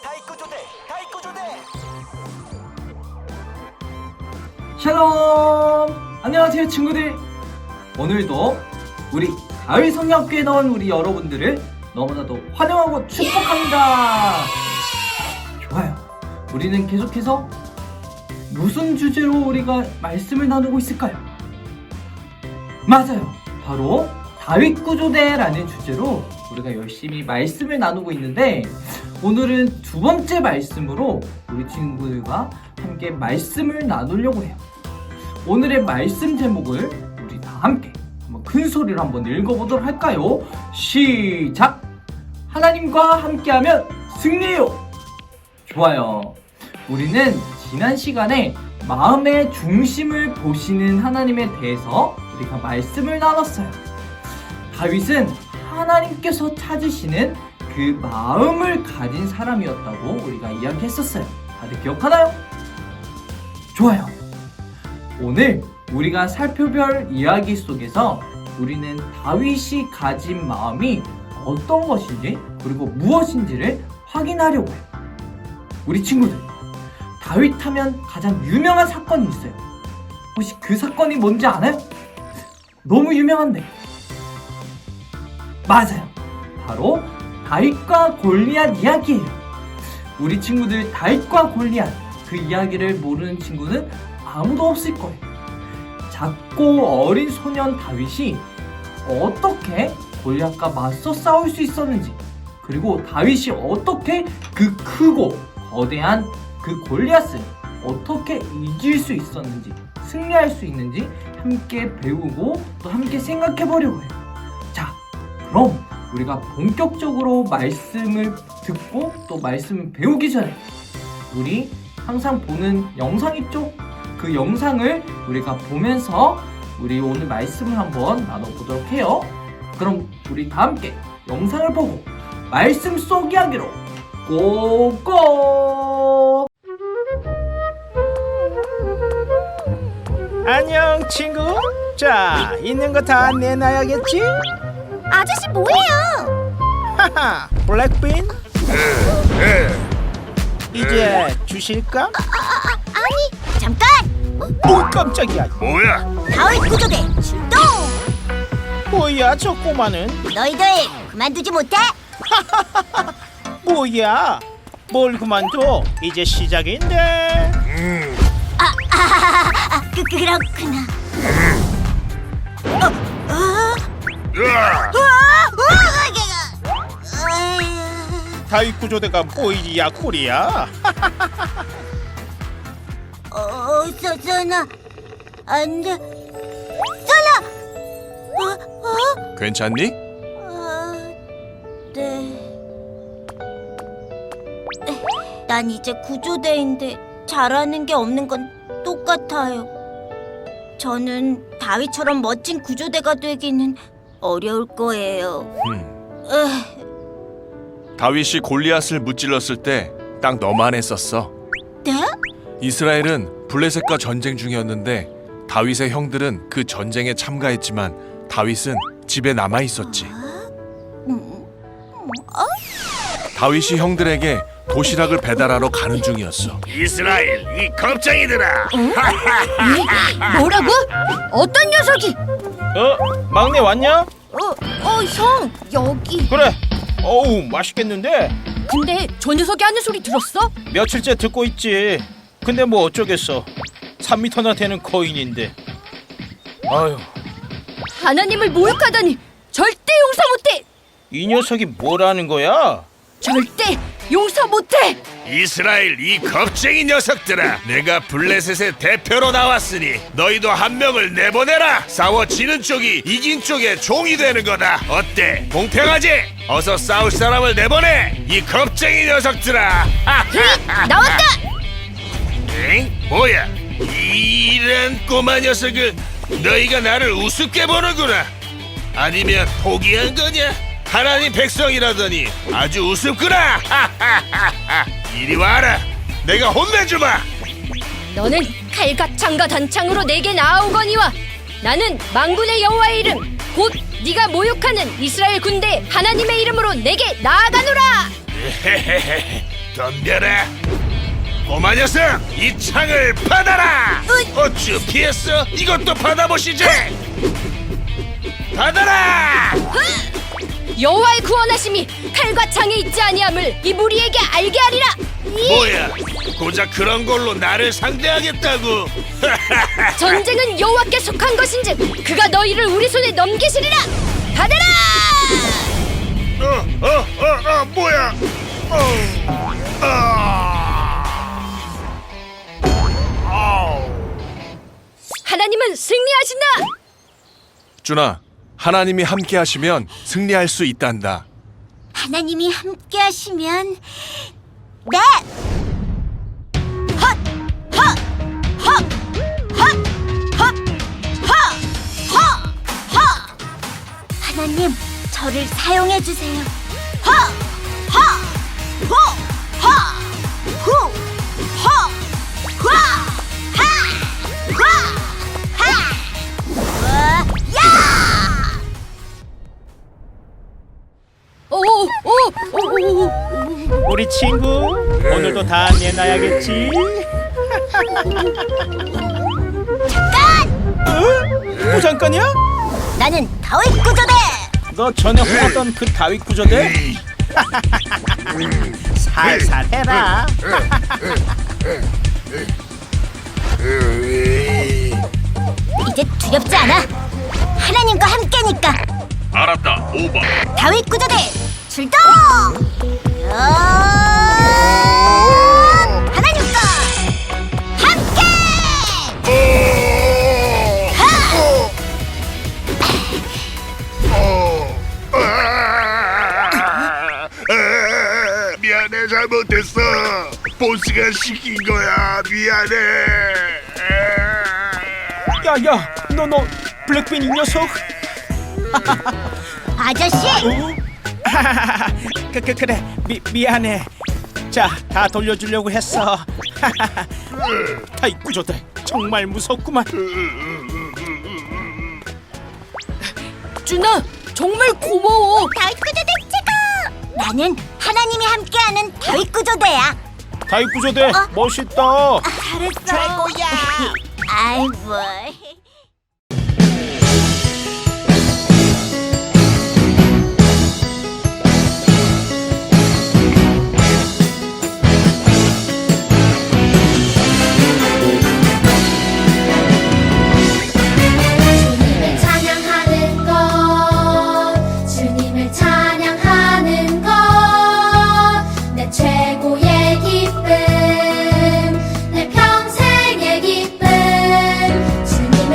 다이꾸조대. 샬롬! 안녕하세요 친구들. 오늘도 우리 다윗 성령학교에 나온 우리 여러분들을 너무나도 환영하고 축복합니다. 좋아요. 우리는 계속해서 무슨 주제로 우리가 말씀을 나누고 있을까요? 맞아요. 바로 다윗 구조대라는 주제로 우리가 열심히 말씀을 나누고 있는데, 오늘은 두 번째 말씀으로 우리 친구들과 함께 말씀을 나누려고 해요. 오늘의 말씀 제목을 우리 다 함께 한번 큰 소리로 한번 읽어보도록 할까요? 시작! 하나님과 함께하면 승리요! 좋아요. 우리는 지난 시간에 마음의 중심을 보시는 하나님에 대해서 우리가 말씀을 나눴어요. 다윗은 하나님께서 찾으시는 그 마음을 가진 사람이었다고 우리가 이야기했었어요. 다들 기억하나요? 좋아요. 오늘 우리가 살펴볼 이야기 속에서 우리는 다윗이 가진 마음이 어떤 것인지 그리고 무엇인지를 확인하려고 해요. 우리 친구들, 다윗 하면 가장 유명한 사건이 있어요. 혹시 그 사건이 뭔지 아나요? 너무 유명한데. 맞아요. 바로 다윗과 골리앗 이야기예요. 우리 친구들 다윗과 골리앗 그 이야기를 모르는 친구는 아무도 없을 거예요. 작고 어린 소년 다윗이 어떻게 골리앗과 맞서 싸울 수 있었는지, 그리고 다윗이 어떻게 그 크고 거대한 그 골리앗을 어떻게 이길 수 있었는지, 승리할 수 있는지 함께 배우고 또 함께 생각해 보려고 해요. 자, 그럼 우리가 본격적으로 말씀을 듣고 또 말씀을 배우기 전에 우리 항상 보는 영상 있죠? 그 영상을 우리가 보면서 우리 오늘 말씀을 한번 나눠보도록 해요. 그럼 우리 다 함께 영상을 보고 말씀 속 이야기로 고고! 안녕 친구. 자, 있는 거 다 내놔야겠지? 아저씨 뭐예요? 하하, 블랙빈? 이제 주실까? 아니 잠깐! 오, 깜짝이야. 뭐야? 다윗 구조대 출동! 뭐야 저 꼬마는? 너희들 그만두지 못해? 뭐야? 뭘 그만둬? 이제 시작인데. 그렇구나. 으아! 다윗 구조대가 보이지야 콜이야. 써나 안돼. 써나! 괜찮니? 네. 난 이제 구조대인데 잘하는 게 없는 건 똑같아요. 저는 다윗처럼 멋진 구조대가 되기는 어려울 거예요. 다윗이 골리앗을 무찔렀을 때 딱 너만 했었어. 네? 이스라엘은 블레셋과 전쟁 중이었는데 다윗의 형들은 그 전쟁에 참가했지만 다윗은 집에 남아 있었지. 다윗이 형들에게 도시락을 배달하러 가는 중이었어. 이스라엘 이 겁쟁이들아! 뭐라고? 어떤 녀석이? 막내 왔냐? 형 여기. 그래. 어우, 맛있겠는데? 근데 저 녀석이 하는 소리 들었어? 며칠째 듣고 있지. 근데 뭐 어쩌겠어. 3m나 되는 거인인데. 아유, 하나님을 모욕하다니 절대 용서 못해. 이 녀석이 뭐라는 거야? 절대 용서 못해. 이스라엘 이 겁쟁이 녀석들아! 내가 블레셋의 대표로 나왔으니 너희도 한 명을 내보내라! 싸워 지는 쪽이 이긴 쪽의 종이 되는 거다! 어때? 공평하지? 어서 싸울 사람을 내보내! 이 겁쟁이 녀석들아! 나왔다. 엥? 뭐야? 이런 꼬마 녀석을 너희가 나를 우습게 보는구나. 아니면 포기한 거냐? 하나님 백성이라더니 아주 우습구나. 이리 와라. 내가 혼내주마. 너는 칼과 창과 단창으로 내게 나아오거니와 나는 만군의 여호와의 이름 곧 네가 모욕하는 이스라엘 군대 하나님의 이름으로 내게 나아가노라. 덤벼라. 꼬마 녀석, 이 창을 받아라. 어쭈 피했어? 이것도 받아보시지. 받아라. 여호와의 구원하심이 칼과 창에 있지 아니함을 이 무리에게 알게 하리라. 뭐야? 고작 그런 걸로 나를 상대하겠다고? 전쟁은 여호와께 속한 것인즉 그가 너희를 우리 손에 넘기시리라. 받아라. 뭐야? 하나님은 승리하신다. 준아, 하나님이 함께 하시면 승리할 수 있단다. 하나님이 함께 하시면 네! 헛! 헛! 헛! 헛! 헛! 헛! 헛! 헛! 하나님, 저를 사용해 주세요. 헛! 헛! 호! 헛! 후! 헛! 화! 하! 화! 하! 야! 오. 우리 친구 오늘도 다 내놔야겠지. 어? 잠깐이야? 나는 다윗 구조대! 너 전에 혼났던 그 다윗 구조대? 살살 해라. 이제 두렵지 않아. 하나님과 함께니까. 알았다, 오바. 다윗 구조대 출동! 하나님과 함께! 미안해, 잘못했어. 보스가 시킨 거야. 미안해. 야야, 너 블랙빈 이 녀석. 아저씨! 그래 미안해. 자, 다 돌려주려고 했어. 다윗 구조대 정말 무섭구만. 준아, 정말 고마워. 다윗 구조대 최고! 나는 하나님이 함께하는 다윗 구조대야. 다윗 구조대 멋있다. 잘했어. 최고야. 아이 뭐. 주님을 찬양하는 것 내 최고의 기쁨 내 평생의 기쁨 주님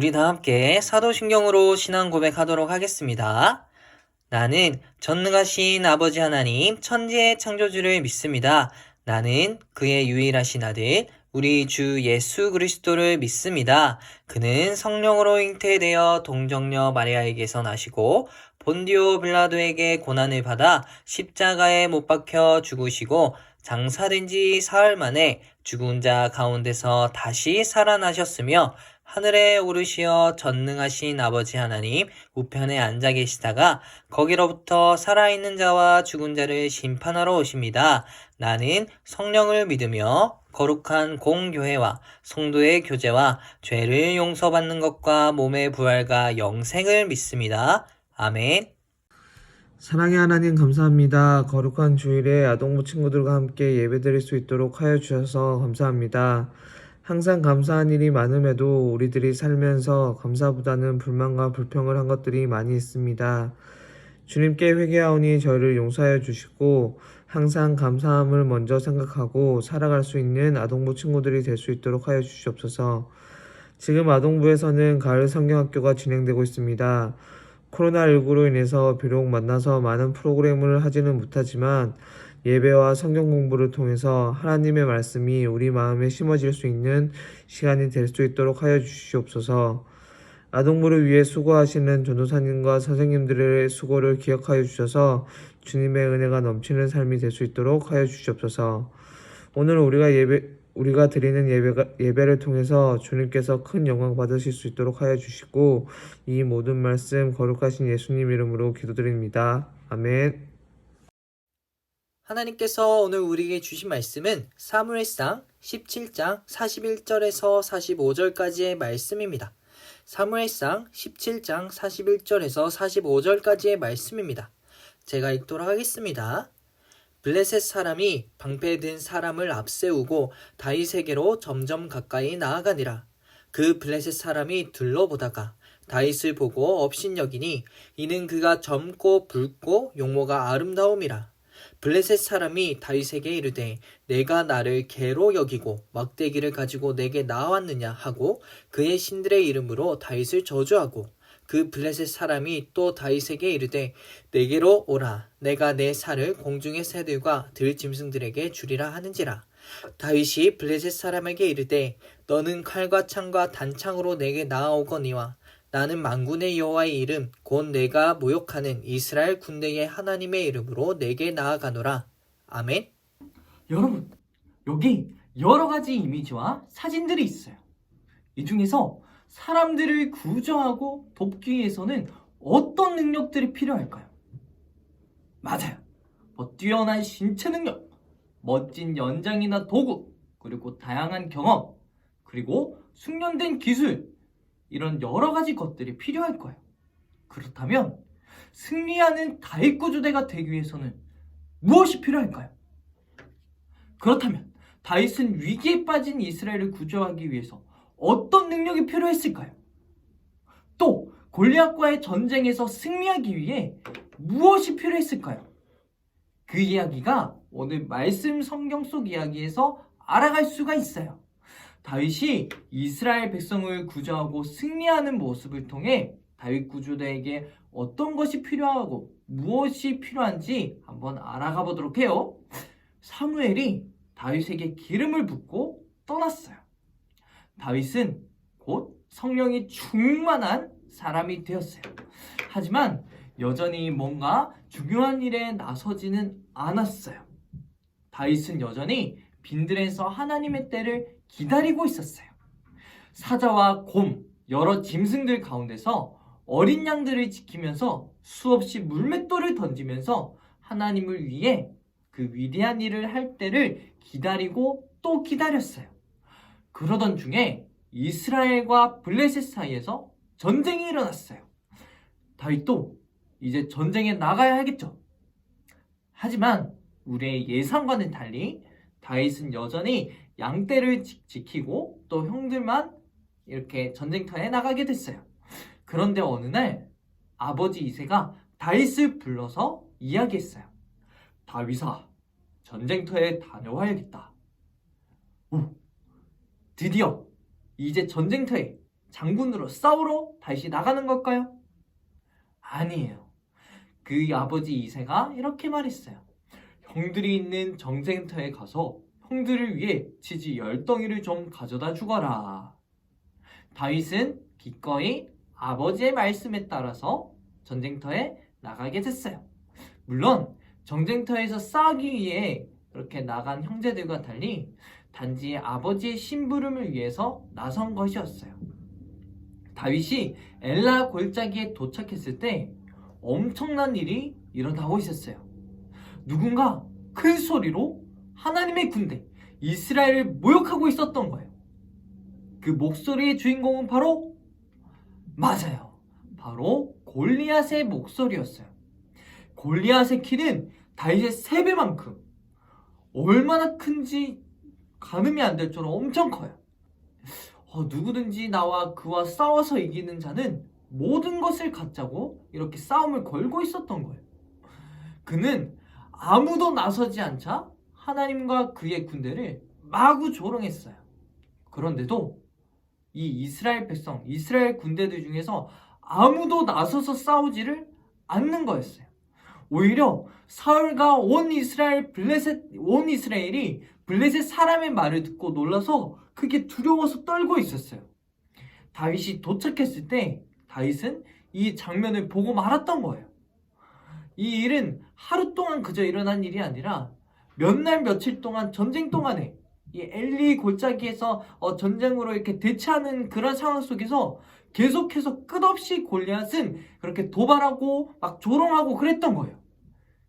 우리 다 함께 사도신경으로 신앙 고백하도록 하겠습니다. 나는 전능하신 아버지 하나님 천지의 창조주를 믿습니다. 나는 그의 유일하신 아들 우리 주 예수 그리스도를 믿습니다. 그는 성령으로 잉태되어 동정녀 마리아에게서 나시고 본디오 빌라도에게 고난을 받아 십자가에 못 박혀 죽으시고 장사된 지 사흘 만에 죽은 자 가운데서 다시 살아나셨으며 하늘에 오르시어 전능하신 아버지 하나님 우편에 앉아 계시다가 거기로부터 살아있는 자와 죽은 자를 심판하러 오십니다. 나는 성령을 믿으며 거룩한 공교회와 성도의 교제와 죄를 용서받는 것과 몸의 부활과 영생을 믿습니다. 아멘. 사랑의 하나님 감사합니다. 거룩한 주일에 아동부 친구들과 함께 예배드릴 수 있도록 하여 주셔서 감사합니다. 항상 감사한 일이 많음에도 우리들이 살면서 감사보다는 불만과 불평을 한 것들이 많이 있습니다. 주님께 회개하오니 저희를 용서하여 주시고 항상 감사함을 먼저 생각하고 살아갈 수 있는 아동부 친구들이 될 수 있도록 하여 주시옵소서. 지금 아동부에서는 가을 성경학교가 진행되고 있습니다. 코로나19로 인해서 비록 만나서 많은 프로그램을 하지는 못하지만 예배와 성경 공부를 통해서 하나님의 말씀이 우리 마음에 심어질 수 있는 시간이 될 수 있도록 하여 주시옵소서. 아동부를 위해 수고하시는 전도사님과 선생님들의 수고를 기억하여 주셔서 주님의 은혜가 넘치는 삶이 될 수 있도록 하여 주시옵소서. 오늘 우리가 드리는 예배를 통해서 주님께서 큰 영광 받으실 수 있도록 하여 주시고 이 모든 말씀 거룩하신 예수님 이름으로 기도드립니다. 아멘. 하나님께서 오늘 우리에게 주신 말씀은 사무엘상 17장 41절에서 45절까지의 말씀입니다. 사무엘상 17장 41절에서 45절까지의 말씀입니다. 제가 읽도록 하겠습니다. 블레셋 사람이 방패든 사람을 앞세우고 다윗에게로 점점 가까이 나아가니라. 그 블레셋 사람이 둘러보다가 다윗을 보고 업신여기니 이는 그가 젊고 붉고 용모가 아름다움이라. 블레셋 사람이 다윗에게 이르되 내가 나를 개로 여기고 막대기를 가지고 내게 나왔느냐 하고 그의 신들의 이름으로 다윗을 저주하고 그 블레셋 사람이 또 다윗에게 이르되 내게로 오라 내가 내 살을 공중의 새들과 들짐승들에게 주리라 하는지라. 다윗이 블레셋 사람에게 이르되 너는 칼과 창과 단창으로 내게 나아오거니와 나는 만군의 여호와의 이름 곧 내가 모욕하는 이스라엘 군대의 하나님의 이름으로 내게 나아가노라. 아멘. 여러분, 여기 여러 가지 이미지와 사진들이 있어요. 이 중에서 사람들을 구조하고 돕기 위해서는 어떤 능력들이 필요할까요? 맞아요. 뛰어난 신체 능력, 멋진 연장이나 도구, 그리고 다양한 경험, 그리고 숙련된 기술, 이런 여러 가지 것들이 필요할 거예요. 그렇다면 승리하는 다윗 구조대가 되기 위해서는 무엇이 필요할까요? 그렇다면 다윗은 위기에 빠진 이스라엘을 구조하기 위해서 어떤 능력이 필요했을까요? 또 골리앗과의 전쟁에서 승리하기 위해 무엇이 필요했을까요? 그 이야기가 오늘 말씀 성경 속 이야기에서 알아갈 수가 있어요. 다윗이 이스라엘 백성을 구조하고 승리하는 모습을 통해 다윗 구조대에게 어떤 것이 필요하고 무엇이 필요한지 한번 알아가 보도록 해요. 사무엘이 다윗에게 기름을 붓고 떠났어요. 다윗은 곧 성령이 충만한 사람이 되었어요. 하지만 여전히 뭔가 중요한 일에 나서지는 않았어요. 다윗은 여전히 빈들에서 하나님의 때를 기다리고 있었어요. 사자와 곰, 여러 짐승들 가운데서 어린 양들을 지키면서 수없이 물맷돌을 던지면서 하나님을 위해 그 위대한 일을 할 때를 기다리고 또 기다렸어요. 그러던 중에 이스라엘과 블레셋 사이에서 전쟁이 일어났어요. 다윗도 이제 전쟁에 나가야 하겠죠. 하지만 우리의 예상과는 달리 다윗은 여전히 양떼를 지키고 또 형들만 이렇게 전쟁터에 나가게 됐어요. 그런데 어느 날 아버지 이새가 다윗을 불러서 이야기했어요. 다윗아, 전쟁터에 다녀와야겠다. 드디어 이제 전쟁터에 장군으로 싸우러 다시 나가는 걸까요? 아니에요. 그 아버지 이새가 이렇게 말했어요. 형들이 있는 전쟁터에 가서 형들을 위해 치즈 10덩이를 좀 가져다 주거라. 다윗은 기꺼이 아버지의 말씀에 따라서 전쟁터에 나가게 됐어요. 물론 전쟁터에서 싸우기 위해 이렇게 나간 형제들과 달리 단지 아버지의 심부름을 위해서 나선 것이었어요. 다윗이 엘라 골짜기에 도착했을 때 엄청난 일이 일어나고 있었어요. 누군가 큰 소리로 하나님의 군대 이스라엘을 모욕하고 있었던 거예요. 그 목소리의 주인공은 맞아요. 바로 골리앗의 목소리였어요. 골리앗의 키는 다윗의 3배만큼, 얼마나 큰지 가늠이 안 될 정도로 엄청 커요. 누구든지 나와 그와 싸워서 이기는 자는 모든 것을 갖자고 이렇게 싸움을 걸고 있었던 거예요. 그는 아무도 나서지 않자 하나님과 그의 군대를 마구 조롱했어요. 그런데도 이 이스라엘 백성, 이스라엘 군대들 중에서 아무도 나서서 싸우지를 않는 거였어요. 오히려 사울과 온 이스라엘이 블레셋 사람의 말을 듣고 놀라서 크게 두려워서 떨고 있었어요. 다윗이 도착했을 때 다윗은 이 장면을 보고 말았던 거예요. 이 일은 하루 동안 그저 일어난 일이 아니라 몇 날 며칠 동안 전쟁 동안에 이 엘리 골짜기에서 전쟁으로 이렇게 대치하는 그런 상황 속에서 계속해서 끝없이 골리앗은 그렇게 도발하고 막 조롱하고 그랬던 거예요.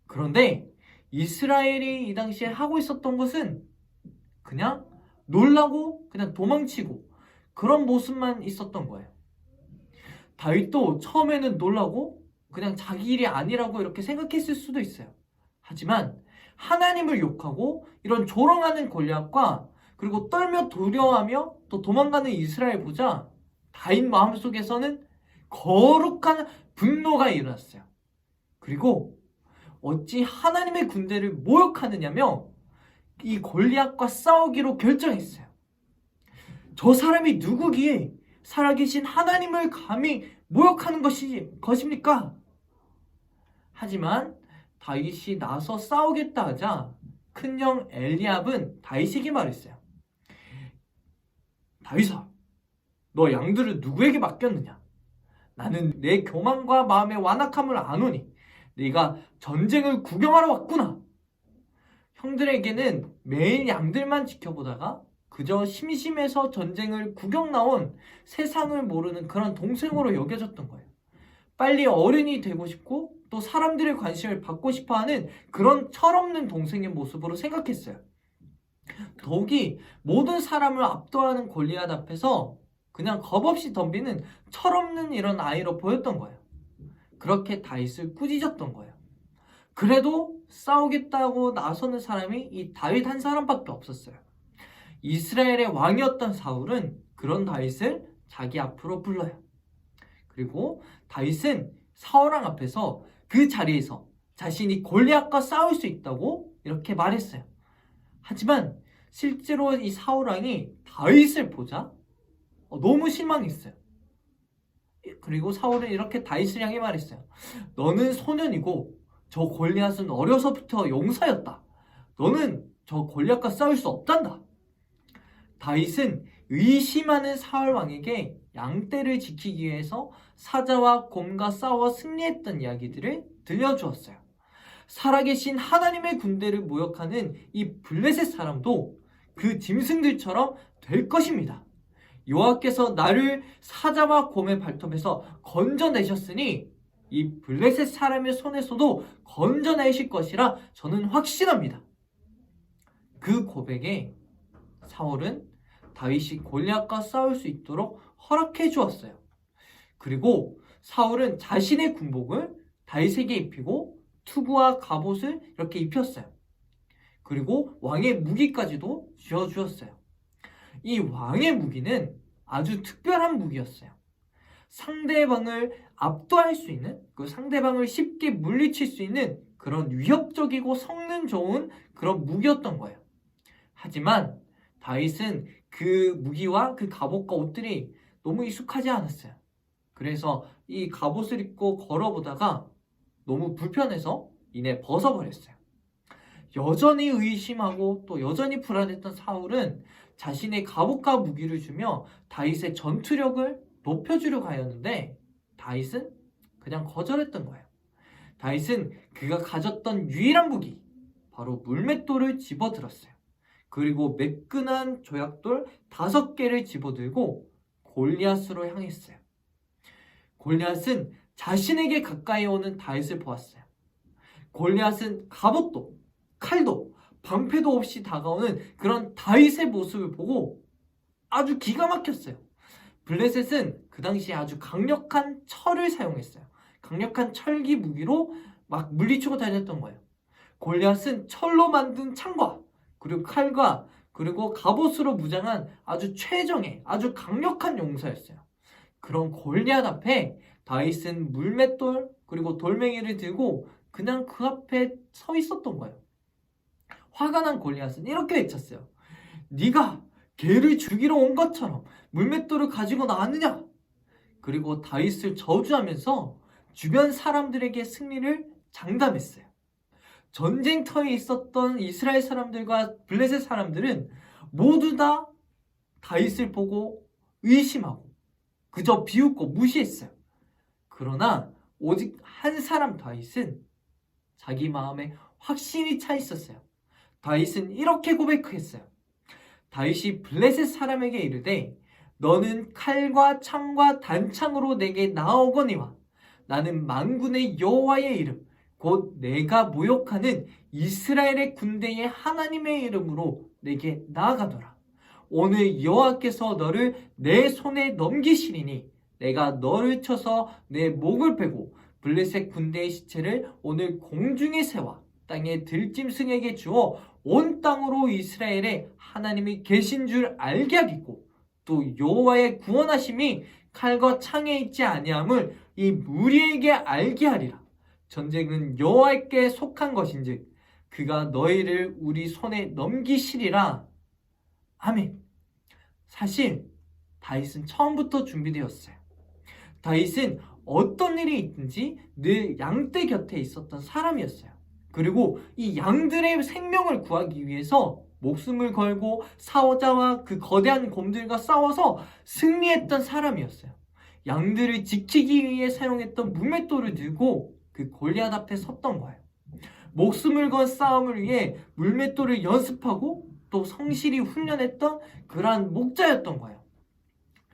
그런데 이스라엘이 이 당시에 하고 있었던 것은 그냥 놀라고 그냥 도망치고 그런 모습만 있었던 거예요. 다윗도 처음에는 놀라고 그냥 자기 일이 아니라고 이렇게 생각했을 수도 있어요. 하지만 하나님을 욕하고 이런 조롱하는 골리앗과 그리고 떨며 두려워하며 또 도망가는 이스라엘 보자 다윗 마음속에서는 거룩한 분노가 일어났어요. 그리고 어찌 하나님의 군대를 모욕하느냐며 이 골리앗과 싸우기로 결정했어요. 저 사람이 누구기에 살아계신 하나님을 감히 모욕하는 것입니까? 하지만 다윗이 나서 싸우겠다 하자 큰형 엘리압은 다윗에게 말했어요. 다윗아, 너 양들을 누구에게 맡겼느냐? 나는 내 교만과 마음의 완악함을 아노니 네가 전쟁을 구경하러 왔구나. 형들에게는 매일 양들만 지켜보다가 그저 심심해서 전쟁을 구경 나온 세상을 모르는 그런 동생으로 여겨졌던 거예요. 빨리 어른이 되고 싶고 또 사람들의 관심을 받고 싶어하는 그런 철없는 동생의 모습으로 생각했어요. 더욱이 모든 사람을 압도하는 골리앗 앞에서 그냥 겁없이 덤비는 철없는 이런 아이로 보였던 거예요. 그렇게 다윗을 꾸짖었던 거예요. 그래도 싸우겠다고 나서는 사람이 이 다윗 한 사람밖에 없었어요. 이스라엘의 왕이었던 사울은 그런 다윗을 자기 앞으로 불러요. 그리고 다윗은 사울왕 앞에서 그 자리에서 자신이 골리앗과 싸울 수 있다고 이렇게 말했어요. 하지만 실제로 이 사울왕이 다윗을 보자 너무 실망했어요. 그리고 사울은 이렇게 다윗을 향해 말했어요. 너는 소년이고 저 골리앗은 어려서부터 용사였다. 너는 저 골리앗과 싸울 수 없단다. 다윗은 의심하는 사울왕에게 양떼를 지키기 위해서 사자와 곰과 싸워 승리했던 이야기들을 들려주었어요. 살아계신 하나님의 군대를 모욕하는 이 블레셋 사람도 그 짐승들처럼 될 것입니다. 여호와께서 나를 사자와 곰의 발톱에서 건져내셨으니 이 블레셋 사람의 손에서도 건져내실 것이라 저는 확신합니다. 그 고백에 사울은 다윗이 골리앗과 싸울 수 있도록 허락해 주었어요. 그리고 사울은 자신의 군복을 다윗에게 입히고 투구와 갑옷을 이렇게 입혔어요. 그리고 왕의 무기까지도 쥐어주었어요. 이 왕의 무기는 아주 특별한 무기였어요. 상대방을 압도할 수 있는, 그 상대방을 쉽게 물리칠 수 있는 그런 위협적이고 성능 좋은 그런 무기였던 거예요. 하지만 다윗은 그 무기와 그 갑옷과 옷들이 너무 익숙하지 않았어요. 그래서 이 갑옷을 입고 걸어보다가 너무 불편해서 이내 벗어버렸어요. 여전히 의심하고 또 여전히 불안했던 사울은 자신의 갑옷과 무기를 주며 다윗의 전투력을 높여주려고 하였는데 다윗은 그냥 거절했던 거예요. 다윗은 그가 가졌던 유일한 무기, 바로 물맷돌을 집어들었어요. 그리고 매끈한 조약돌 5개를 집어들고 골리앗으로 향했어요. 골리앗은 자신에게 가까이 오는 다윗을 보았어요. 골리앗은 갑옷도 칼도 방패도 없이 다가오는 그런 다윗의 모습을 보고 아주 기가 막혔어요. 블레셋은 그 당시에 아주 강력한 철을 사용했어요. 강력한 철기 무기로 막 물리치고 다녔던 거예요. 골리앗은 철로 만든 창과 그리고 칼과 그리고 갑옷으로 무장한 아주 최정의 아주 강력한 용사였어요. 그런 골리앗 앞에 다윗은 물맷돌 그리고 돌멩이를 들고 그냥 그 앞에 서 있었던 거예요. 화가 난 골리앗은 이렇게 외쳤어요. 네가 개를 죽이러 온 것처럼 물맷돌을 가지고 나왔느냐? 그리고 다윗을 저주하면서 주변 사람들에게 승리를 장담했어요. 전쟁터에 있었던 이스라엘 사람들과 블레셋 사람들은 모두 다 다윗을 보고 의심하고 그저 비웃고 무시했어요. 그러나 오직 한 사람 다윗은 자기 마음에 확신이 차 있었어요. 다윗은 이렇게 고백했어요. 다윗이 블레셋 사람에게 이르되 너는 칼과 창과 단창으로 내게 나아오거니와 나는 만군의 여호와의 이름 곧 내가 모욕하는 이스라엘의 군대의 하나님의 이름으로 내게 나아가노라. 오늘 여호와께서 너를 내 손에 넘기시리니 내가 너를 쳐서 내 목을 베고 블레셋 군대의 시체를 오늘 공중에 세워 땅의 들짐승에게 주어 온 땅으로 이스라엘에 하나님이 계신 줄 알게 하겠고 또 여호와의 구원하심이 칼과 창에 있지 아니함을 이 무리에게 알게 하리라. 전쟁은 여호와께 속한 것인즉 그가 너희를 우리 손에 넘기시리라. 아멘. 사실 다윗은 처음부터 준비되었어요. 다윗은 어떤 일이 있든지 늘 양떼 곁에 있었던 사람이었어요. 그리고 이 양들의 생명을 구하기 위해서 목숨을 걸고 사자와 그 거대한 곰들과 싸워서 승리했던 사람이었어요. 양들을 지키기 위해 사용했던 물맷돌을 들고 그 골리앗 앞에 섰던 거예요. 목숨을 건 싸움을 위해 물맷돌을 연습하고 또 성실히 훈련했던 그러한 목자였던 거예요.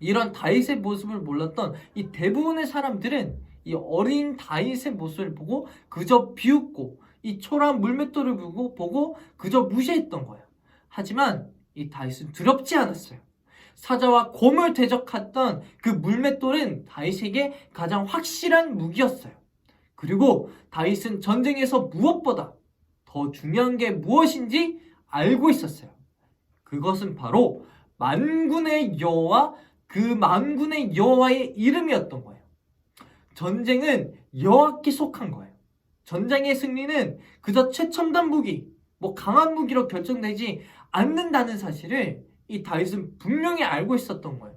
이런 다윗의 모습을 몰랐던 이 대부분의 사람들은 이 어린 다윗의 모습을 보고 그저 비웃고 이 초라한 물맷돌을 보고 그저 무시했던 거예요. 하지만 이 다윗은 두렵지 않았어요. 사자와 곰을 대적했던 그 물맷돌은 다윗에게 가장 확실한 무기였어요. 그리고 다윗은 전쟁에서 무엇보다 더 중요한 게 무엇인지 알고 있었어요. 그것은 바로 만군의 여호와 그 만군의 여호와의 이름이었던 거예요. 전쟁은 여호와께 속한 거예요. 전쟁의 승리는 그저 최첨단 무기, 강한 무기로 결정되지 않는다는 사실을 이 다윗은 분명히 알고 있었던 거예요.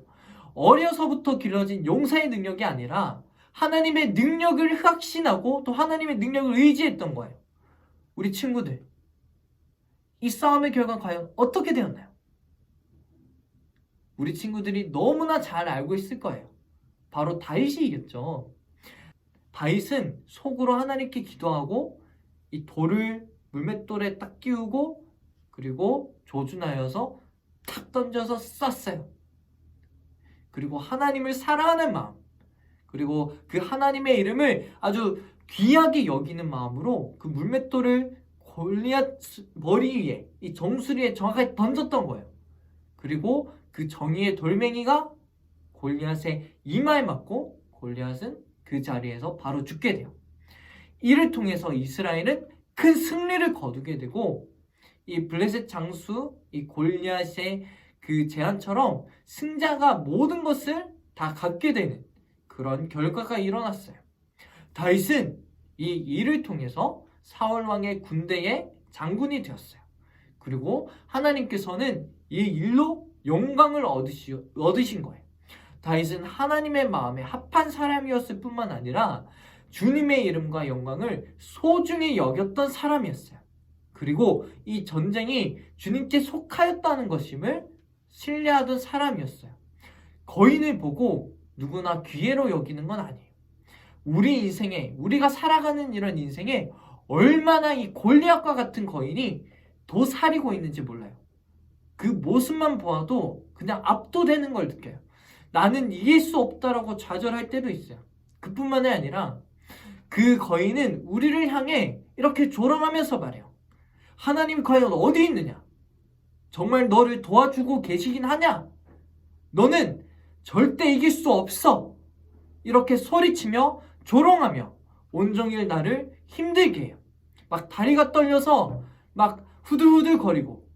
어려서부터 길러진 용사의 능력이 아니라 하나님의 능력을 확신하고 또 하나님의 능력을 의지했던 거예요. 우리 친구들, 이 싸움의 결과 과연 어떻게 되었나요? 우리 친구들이 너무나 잘 알고 있을 거예요. 바로 다윗이 이겼죠. 다윗은 속으로 하나님께 기도하고 이 돌을 물맷돌에 딱 끼우고 그리고 조준하여서 탁 던져서 쐈어요. 그리고 하나님을 사랑하는 마음, 그리고 그 하나님의 이름을 아주 귀하게 여기는 마음으로 그 물맷돌을 골리앗 머리 위에 이 정수리에 정확하게 던졌던 거예요. 그리고 그 정의의 돌멩이가 골리앗의 이마에 맞고 골리앗은 그 자리에서 바로 죽게 돼요. 이를 통해서 이스라엘은 큰 승리를 거두게 되고 이 블레셋 장수 이 골리앗의 그 제안처럼 승자가 모든 것을 다 갖게 되는 그런 결과가 일어났어요. 다윗은 이 일을 통해서 사울 왕의 군대의 장군이 되었어요. 그리고 하나님께서는 이 일로 영광을 얻으신 거예요. 다윗은 하나님의 마음에 합한 사람이었을 뿐만 아니라 주님의 이름과 영광을 소중히 여겼던 사람이었어요. 그리고 이 전쟁이 주님께 속하였다는 것임을 신뢰하던 사람이었어요. 거인을 보고 누구나 귀해로 여기는 건 아니에요. 우리 인생에, 우리가 살아가는 이런 인생에 얼마나 이 골리앗과 같은 거인이 도사리고 있는지 몰라요. 그 모습만 보아도 그냥 압도되는 걸 느껴요. 나는 이길 수 없다라고 좌절할 때도 있어요. 그뿐만이 아니라 그 거인은 우리를 향해 이렇게 조롱하면서 말해요. 하나님 과연 어디 있느냐? 정말 너를 도와주고 계시긴 하냐? 너는 절대 이길 수 없어. 이렇게 소리치며 조롱하며 온종일 나를 힘들게 해요. 막 다리가 떨려서 막 후들후들 거리고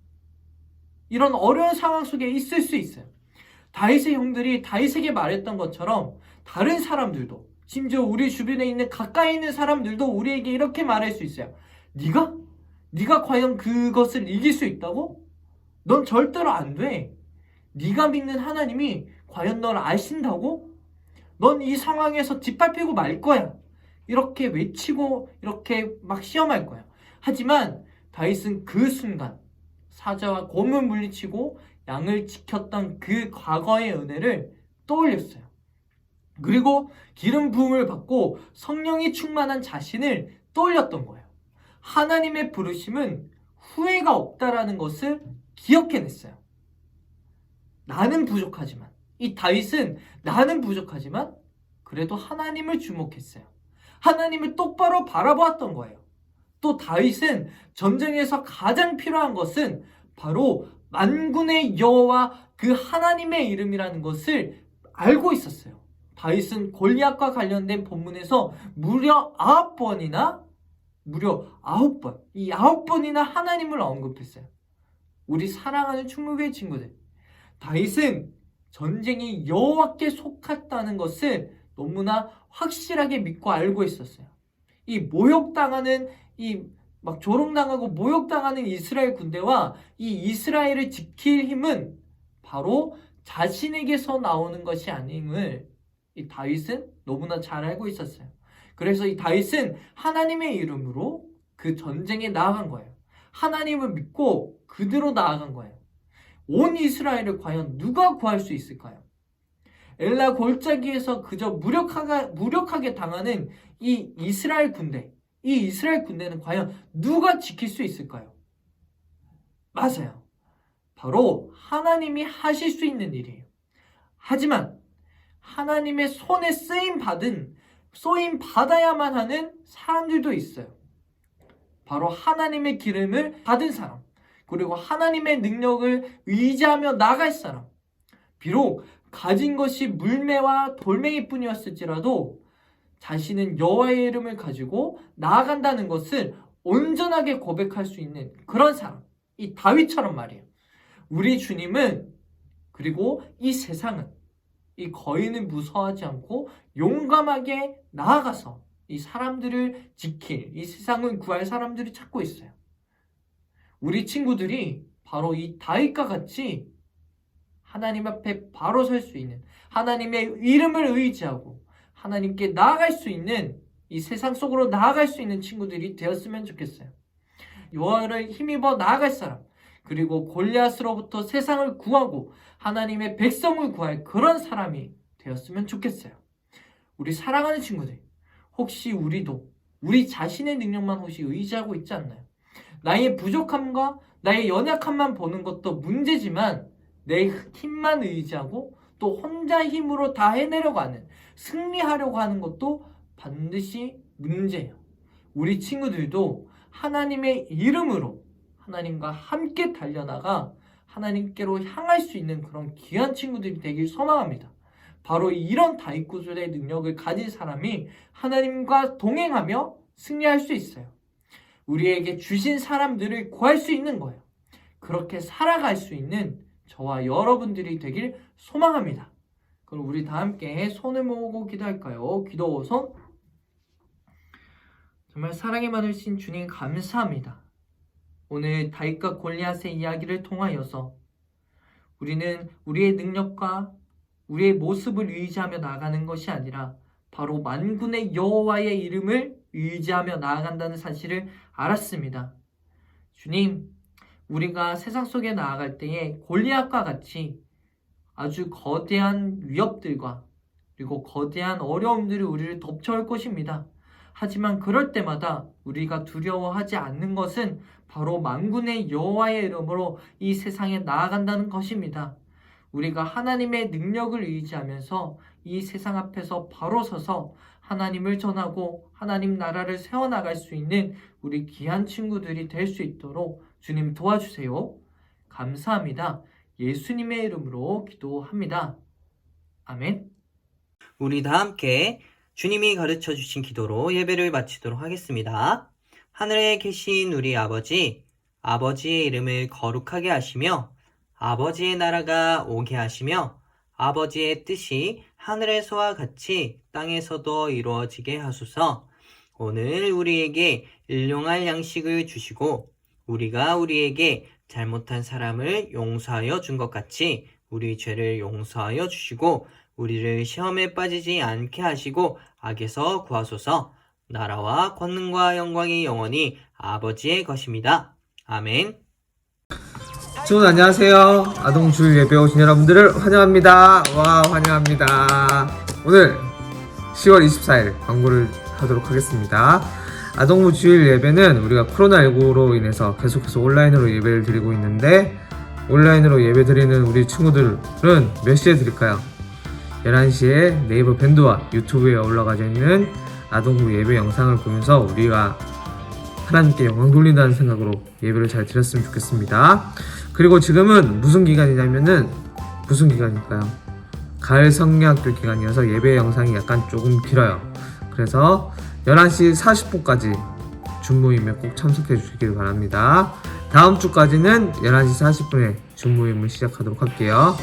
이런 어려운 상황 속에 있을 수 있어요. 다윗의 형들이 다윗에게 말했던 것처럼 다른 사람들도, 심지어 우리 주변에 있는 가까이 있는 사람들도 우리에게 이렇게 말할 수 있어요. 네가 과연 그것을 이길 수 있다고? 넌 절대로 안 돼. 네가 믿는 하나님이 과연 널 아신다고? 넌 이 상황에서 짓밟히고 말 거야. 이렇게 외치고 이렇게 막 시험할 거야. 하지만 다윗은 그 순간 사자와 곰을 물리치고 양을 지켰던 그 과거의 은혜를 떠올렸어요. 그리고 기름 부음을 받고 성령이 충만한 자신을 떠올렸던 거예요. 하나님의 부르심은 후회가 없다라는 것을 기억해냈어요. 나는 부족하지만, 이 다윗은 나는 부족하지만 그래도 하나님을 주목했어요. 하나님을 똑바로 바라보았던 거예요. 또 다윗은 전쟁에서 가장 필요한 것은 바로 만군의 여호와 그 하나님의 이름이라는 것을 알고 있었어요. 다윗은 골리앗과 관련된 본문에서 무려 9번이나 이 9번이나 하나님을 언급했어요. 우리 사랑하는 충무교회 친구들, 다윗은 전쟁이 여호와께 속했다는 것을 너무나 확실하게 믿고 알고 있었어요. 이 모욕당하는 막 조롱당하고 모욕당하는 이스라엘 군대와 이 이스라엘을 지킬 힘은 바로 자신에게서 나오는 것이 아님을 이 다윗은 너무나 잘 알고 있었어요. 그래서 이 다윗은 하나님의 이름으로 그 전쟁에 나아간 거예요. 하나님을 믿고 그대로 나아간 거예요. 온 이스라엘을 과연 누가 구할 수 있을까요? 엘라 골짜기에서 그저 무력하게 당하는 이 이스라엘 군대는 과연 누가 지킬 수 있을까요? 맞아요. 바로 하나님이 하실 수 있는 일이에요. 하지만 하나님의 손에 쓰임 받아야만 하는 사람들도 있어요. 바로 하나님의 기름을 받은 사람, 그리고 하나님의 능력을 의지하며 나갈 사람. 비록 가진 것이 물매와 돌멩이뿐이었을지라도 자신은 여호와의 이름을 가지고 나아간다는 것을 온전하게 고백할 수 있는 그런 사람, 이 다윗처럼 말이에요. 우리 주님은, 그리고 이 세상은 이 거인을 무서워하지 않고 용감하게 나아가서 이 사람들을 지킬, 이 세상을 구할 사람들을 찾고 있어요. 우리 친구들이 바로 이 다윗과 같이 하나님 앞에 바로 설 수 있는, 하나님의 이름을 의지하고 하나님께 나아갈 수 있는, 이 세상 속으로 나아갈 수 있는 친구들이 되었으면 좋겠어요. 여호와를 힘입어 나아갈 사람, 그리고 골리앗으로부터 세상을 구하고 하나님의 백성을 구할 그런 사람이 되었으면 좋겠어요. 우리 사랑하는 친구들, 혹시 우리도 우리 자신의 능력만 혹시 의지하고 있지 않나요? 나의 부족함과 나의 연약함만 보는 것도 문제지만 내 힘만 의지하고 또 혼자 힘으로 다 해내려고 하는, 승리하려고 하는 것도 반드시 문제예요. 우리 친구들도 하나님의 이름으로 하나님과 함께 달려나가 하나님께로 향할 수 있는 그런 귀한 친구들이 되길 소망합니다. 바로 이런 다윗구절의 능력을 가진 사람이 하나님과 동행하며 승리할 수 있어요. 우리에게 주신 사람들을 구할 수 있는 거예요. 그렇게 살아갈 수 있는 저와 여러분들이 되길 소망합니다. 그럼 우리 다 함께 손을 모으고 기도할까요? 기도 손. 정말 사랑이 많으신 주님 감사합니다. 오늘 다윗과 골리앗의 이야기를 통하여서 우리는 우리의 능력과 우리의 모습을 의지하며 나아가는 것이 아니라 바로 만군의 여호와의 이름을 의지하며 나아간다는 사실을 알았습니다. 주님, 우리가 세상 속에 나아갈 때에 골리앗과 같이 아주 거대한 위협들과 그리고 거대한 어려움들이 우리를 덮쳐올 것입니다. 하지만 그럴 때마다 우리가 두려워하지 않는 것은 바로 만군의 여호와의 이름으로 이 세상에 나아간다는 것입니다. 우리가 하나님의 능력을 의지하면서 이 세상 앞에서 바로 서서 하나님을 전하고 하나님 나라를 세워나갈 수 있는 우리 귀한 친구들이 될 수 있도록 주님 도와주세요. 감사합니다. 예수님의 이름으로 기도합니다. 아멘. 우리 다 함께 주님이 가르쳐 주신 기도로 예배를 마치도록 하겠습니다. 하늘에 계신 우리 아버지, 아버지의 이름을 거룩하게 하시며 아버지의 나라가 오게 하시며 아버지의 뜻이 하늘에서와 같이 땅에서도 이루어지게 하소서. 오늘 우리에게 일용할 양식을 주시고 우리가 우리에게 잘못한 사람을 용서하여 준 것 같이 우리 죄를 용서하여 주시고 우리를 시험에 빠지지 않게 하시고 악에서 구하소서. 나라와 권능과 영광이 영원히 아버지의 것입니다. 아멘. 친구들 안녕하세요. 아동주일 예배 오신 여러분들을 환영합니다. 와, 환영합니다. 오늘 10월 24일 광고를 하도록 하겠습니다. 아동부 주일 예배는 우리가 코로나19로 인해서 계속해서 온라인으로 예배를 드리고 있는데 온라인으로 예배 드리는 우리 친구들은 몇 시에 드릴까요? 11시에 네이버 밴드와 유튜브에 올라가 있는 아동부 예배 영상을 보면서 우리가 하나님께 영광 돌린다는 생각으로 예배를 잘 드렸으면 좋겠습니다. 그리고 지금은 무슨 기간이냐면은 무슨 기간일까요? 가을 성령학교 기간이어서 예배 영상이 약간 조금 길어요. 그래서 11시 40분까지 줌모임에 꼭 참석해 주시길 바랍니다. 다음 주까지는 11시 40분에 줌모임을 시작하도록 할게요.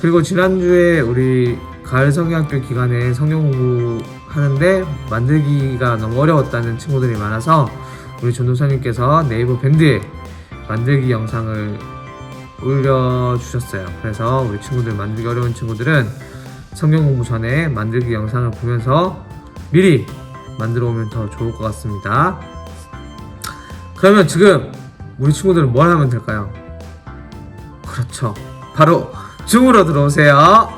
그리고 지난주에 우리 가을 성경학교 기간에 성경 공부하는데 만들기가 너무 어려웠다는 친구들이 많아서 우리 전도사님께서 네이버 밴드에 만들기 영상을 올려주셨어요. 그래서 우리 친구들 만들기 어려운 친구들은 성경 공부 전에 만들기 영상을 보면서 미리 만들어 오면 더 좋을 것 같습니다. 그러면 지금 우리 친구들은 뭘 하면 될까요? 그렇죠. 바로 줌으로 들어오세요.